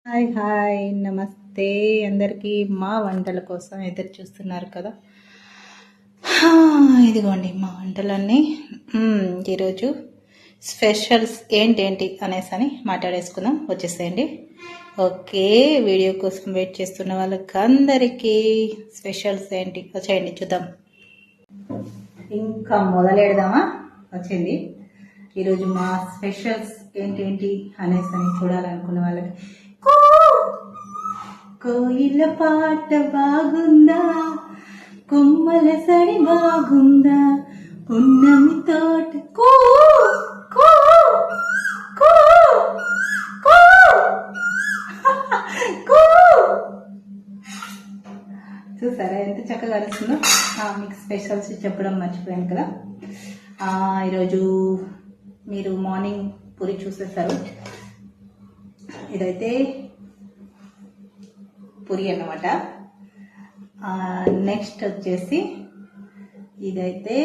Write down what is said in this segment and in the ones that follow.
Hi hi నమస్తే అందరికీ. మా వంటల కోసం ఎదురు చూస్తున్నారు కదా. ఇదిగోండి మా వంటలన్నీ. ఈరోజు స్పెషల్స్ ఏంటేంటి అనేసి అని మాట్లాడేసుకుందాం. వచ్చేసేయండి. ఓకే, వీడియో కోసం వెయిట్ చేస్తున్న వాళ్ళకి అందరికీ స్పెషల్స్ ఏంటి వచ్చేయండి చూద్దాం. ఇంకా మొదలెడదామా? వచ్చింది. ఈరోజు మా స్పెషల్స్ ఏంటేంటి అనేసి అని చూడాలనుకున్న వాళ్ళకి కోయిల పాట బాగుందా, కొమ్మల సడి బాగుందా, పున్నమి తోట చూసారా ఎంత చక్కగా అరుస్తుందో. మీకు స్పెషల్స్ చెప్పడం మర్చిపోయాను కదా. ఈరోజు మీరు మార్నింగ్ పూరి చూసేస్తారు. ఇదైతే పూరి అన్నమాట. నెక్స్ట్ వచ్చేసి ఇదైతే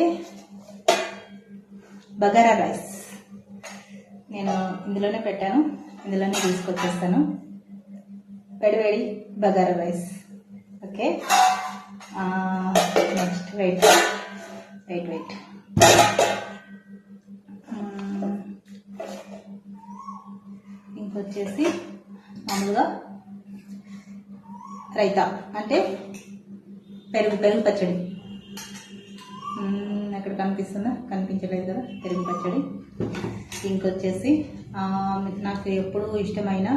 బగారా రైస్. నేను ఇందులోనే పెట్టాను, ఇందులోనే తీసుకొచ్చేస్తాను. వేడి bagara rice. Okay, next wait ఇంకొచ్చేసి మామూలుగా రైతా అంటే పెరుగు పచ్చడి. ఎక్కడ కనిపిస్తుందా? కనిపించలేదు కదా. పెరుగు పచ్చడి. ఇంకొచ్చేసి నాకు ఎప్పుడు ఇష్టమైన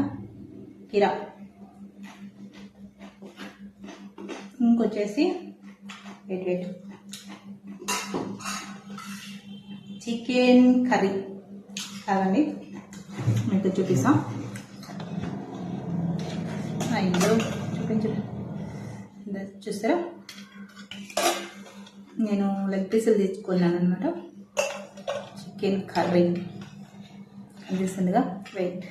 కీరా. ఇంకొచ్చేసి వెయిట్ చికెన్ కర్రీ. కాదండి, మీకు చూపిస్తాం. అయ్యో చూస్తారా, నేను లెగ్ పీసులు తెచ్చుకున్నాను అనమాట. Chicken curry అనిపిస్తుందిగా. వెయిట్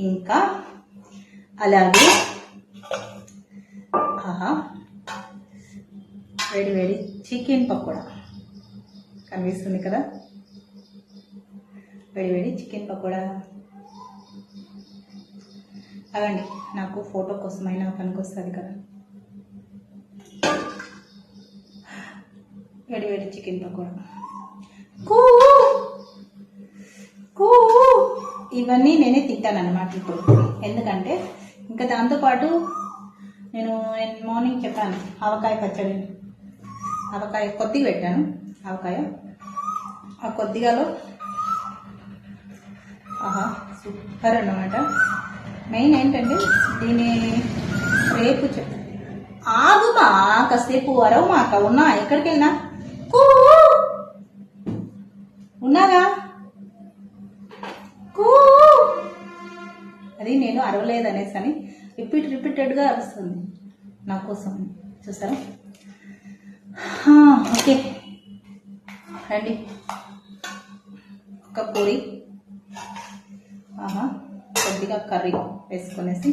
ఇంకా అలాగే వేడి చికెన్ పకోడా కనిపిస్తుంది కదా. వేడి చికెన్ పకోడా. అవండి, నాకు ఫోటో కోసమైనా పనికి వస్తుంది కదా. వేడి చికెన్ పకోడా. ఇవన్నీ నేనే తింటాను అన్నమాట ఇప్పుడు. ఎందుకంటే ఇంకా దాంతోపాటు నేను మార్నింగ్ చెప్పాను ఆవకాయ పచ్చడి. ఆవకాయ కొద్దిగా పెట్టాను. ఆవకాయ ఆ కొద్దిగాలో సూపర్ అన్నమాట. మెయిన్ ఏంటంటే దీన్ని రేపు ఆగుమా కాసేపు అరవమాక. ఉన్నా ఎక్కడికి వెళ్ళినా ఉన్నాగా. అది నేను అరవలేదు అనేసి అని రిపీటెడ్గా అరుస్తుంది నా కోసం. చూసారా? ఓకే రండి. ఒక పూరి, కొద్దిగా కర్రీ వేసుకొనేసి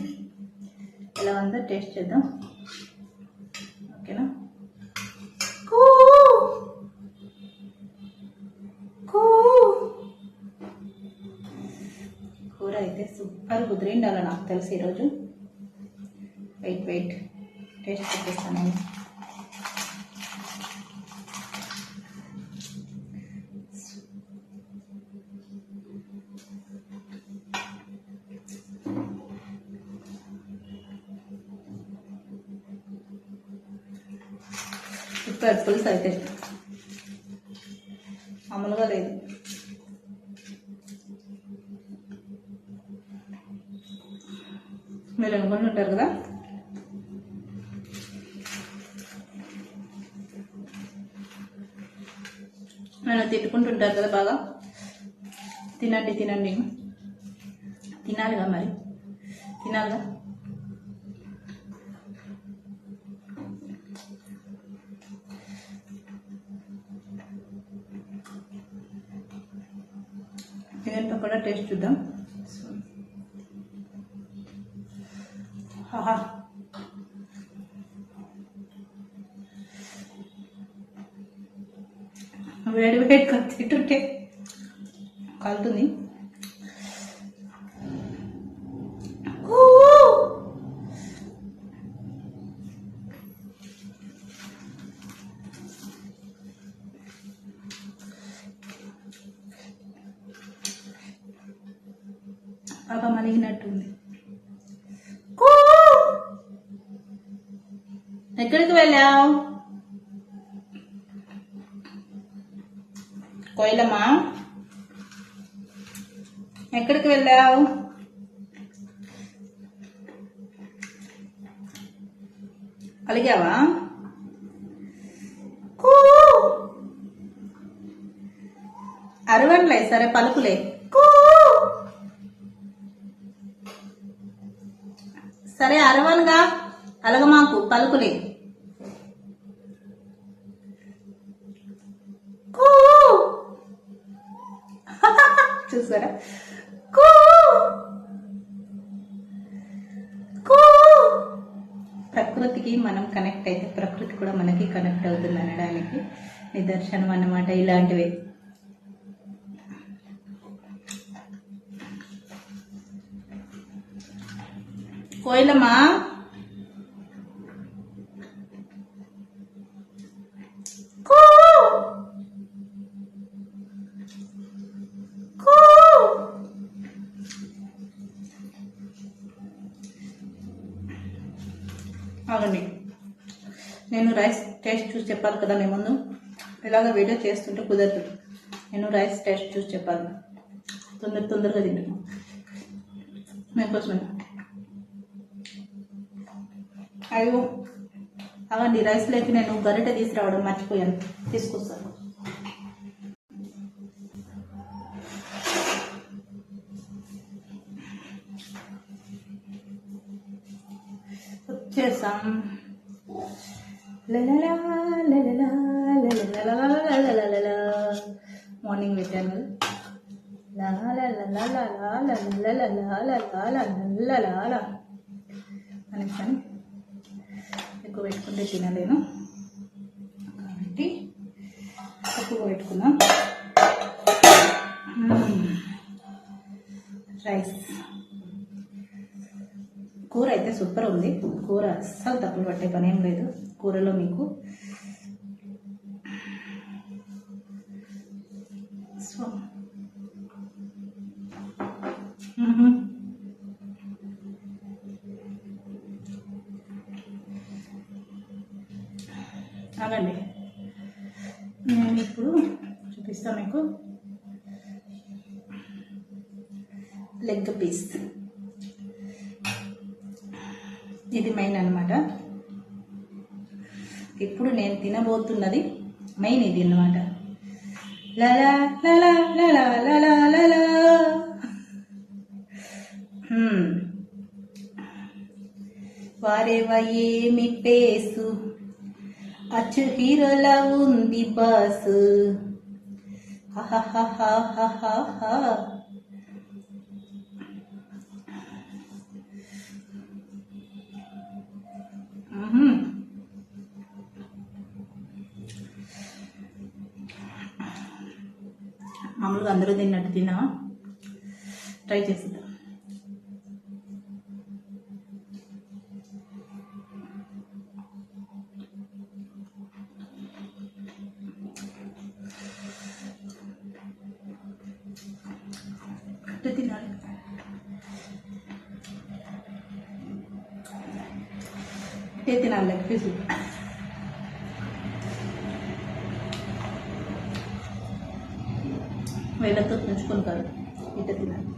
ఎలా ఉందో టేస్ట్ చేద్దాం. ఓకేనా? కూర అయితే సూపర్ కుదిరిండాల నాకు తెలిసి ఈరోజు. వెయిట్ టేస్ట్ చూపిస్తాను నేను. సూపర్ పులుసు అయితే మామూలుగా లేదు. మీరు అనుకుంటూ ఉంటారు కదా నన్ను తిట్టుకుంటుంటారు కదా బాగా. తినండి తినాలిగా, మరి తినాలిగా. చికెన్ పకోడా టేస్ట్ చూద్దాం. వేడి తింటుంటే కాలుతుంది. పాప మలిగినట్టుంది. ఎక్కడికి వెళ్ళావు కోయిలమ్మా? ఎక్కడికి వెళ్ళావు? అలిగావా? అరవట్లే, సరే పలుకులే. సరే అరవనుగా, అలగమాకు, పలుకులే. చూసారా? ప్రకృతికి మనం కనెక్ట్ అయితే ప్రకృతి కూడా మనకి కనెక్ట్ అవుతుంది అనడానికి నిదర్శనం అన్నమాట ఇలాంటివి. కోయిలమ్మా, అవునండి, నేను రైస్ టేస్ట్ చూసి చెప్పాలి కదా మీ ముందు. ఇలాగ వీడియో చేస్తుంటే కుదరదు. నేను రైస్ టేస్ట్ చూసి చెప్పాలి. తొందరగా తింటున్నాను మీకోసమే. అయ్యో అవండి, రైస్ లేక నేను గరిట తీసుకురావడం మర్చిపోయాను, తీసుకొస్తాను. వచ్చేసాం. మార్నింగ్ పెట్టాను అనేసి ఎక్కువ పెట్టుకుంటే తినలేను కాబట్టి తక్కువ పెట్టుకున్నాం. రైస్ కూర అయితే సూపర్ ఉంది. కూర అస్సలు తప్పులు పట్టే పని ఏం లేదు. కూరలో మీకు అలాండి. నేను ఇప్పుడు చూపిస్తాను మీకు లెగ్ పీస్. ఇది మెయిన్ అన్నమాట. ఇప్పుడు నేను తినబోతున్నది మెయిన్ ఇది అన్నమాట. లలా లలా లలా లలా లలా. వారేవా ఏమి పేసు, అచ్చు హీరోలా ఉంది బాసు. మామూలుగా అందరూ తిన్నట్టు తిన్నా, ట్రై చేసిద్దాం. తినాలి. తినాలి లెగ్ పీస్. వేళ్ళతో పెంచుకొని కాదు, ఇట్ట తినాలి.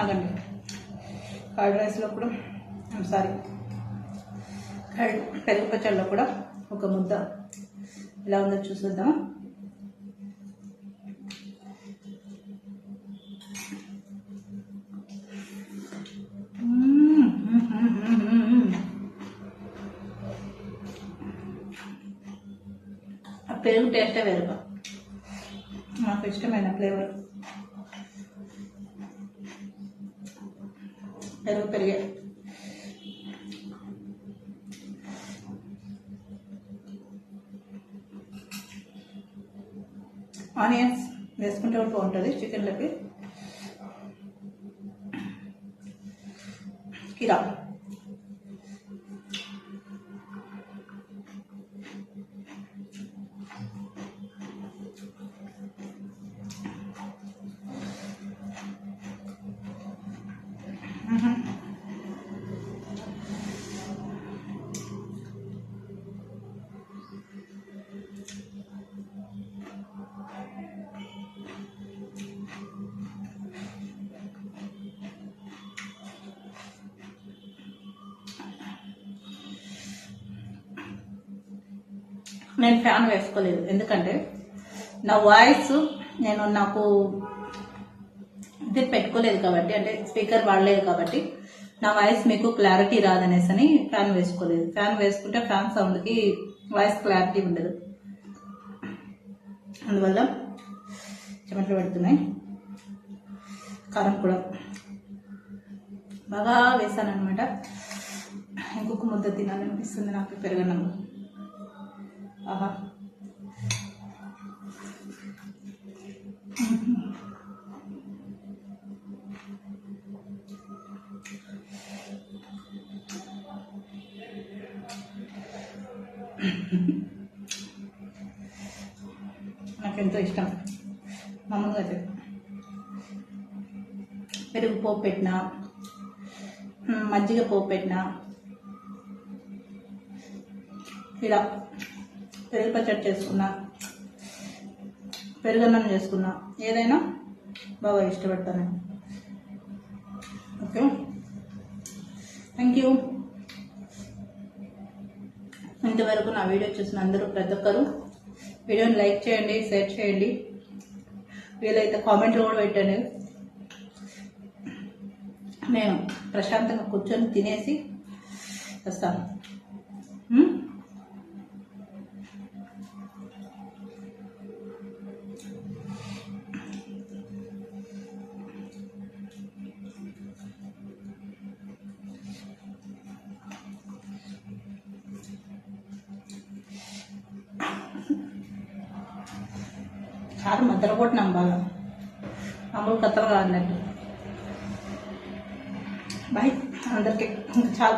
అలాగే కర్డ్ రైస్లో కూడా పెరుగు పచ్చడిలో కూడా ఒక ముద్ద ఎలా ఉందో చూసేద్దాం. ఆ పెరుగు టేస్టే వేరుగా, నాకు ఇష్టమైన ఫ్లేవర్. పెరుగే ఆనియన్స్ వేసుకుంటే కూడా బాగుంటుంది చికెన్లోకి. కీరా నేను ఫ్యాన్ వేసుకోలేదు ఎందుకంటే నా వాయిస్ నాకు ఇది పెట్టుకోలేదు కాబట్టి, అంటే స్పీకర్ వాడలేదు కాబట్టి నా వాయిస్ మీకు క్లారిటీ రాదనేసి అని ఫ్యాన్ వేసుకోలేదు. ఫ్యాన్ వేసుకుంటే ఫ్యాన్ సౌండ్కి వాయిస్ క్లారిటీ ఉండదు. అందువల్ల చెమటలు పెడుతున్నాయి. కారం కూడా బాగా వేసాను అనమాట. ఇంకొక ముద్ద తినాలనిపిస్తుంది నాకు పెరుగన్నం. ఆహా, నాకెంతో ఇష్టం. మామూలుగా అయితే పెరుగు పోపు పెట్టినా, మజ్జిగ పోపు పెట్టినా, ఇలా పెరుగు పచ్చడి చేసుకున్నా, పెరుగన్నం చేసుకున్నా, ఏదైనా బాగా ఇష్టపడతాను. Okay, thank you. ఇంతవరకు నా వీడియో చూసిన అందరూ ప్రతి ఒక్కరు వీడియోని లైక్ చేయండి, షేర్ చేయండి, వీలైతే కామెంట్లు కూడా పెట్టండి. నేను ప్రశాంతంగా కూర్చొని తినేసి వస్తాను. కారం మధ్యలో కొట్టినాం బాగా, మామూలు కత్తలు కాదన్నట్టు. బాయ్ అందరికీ. చాలా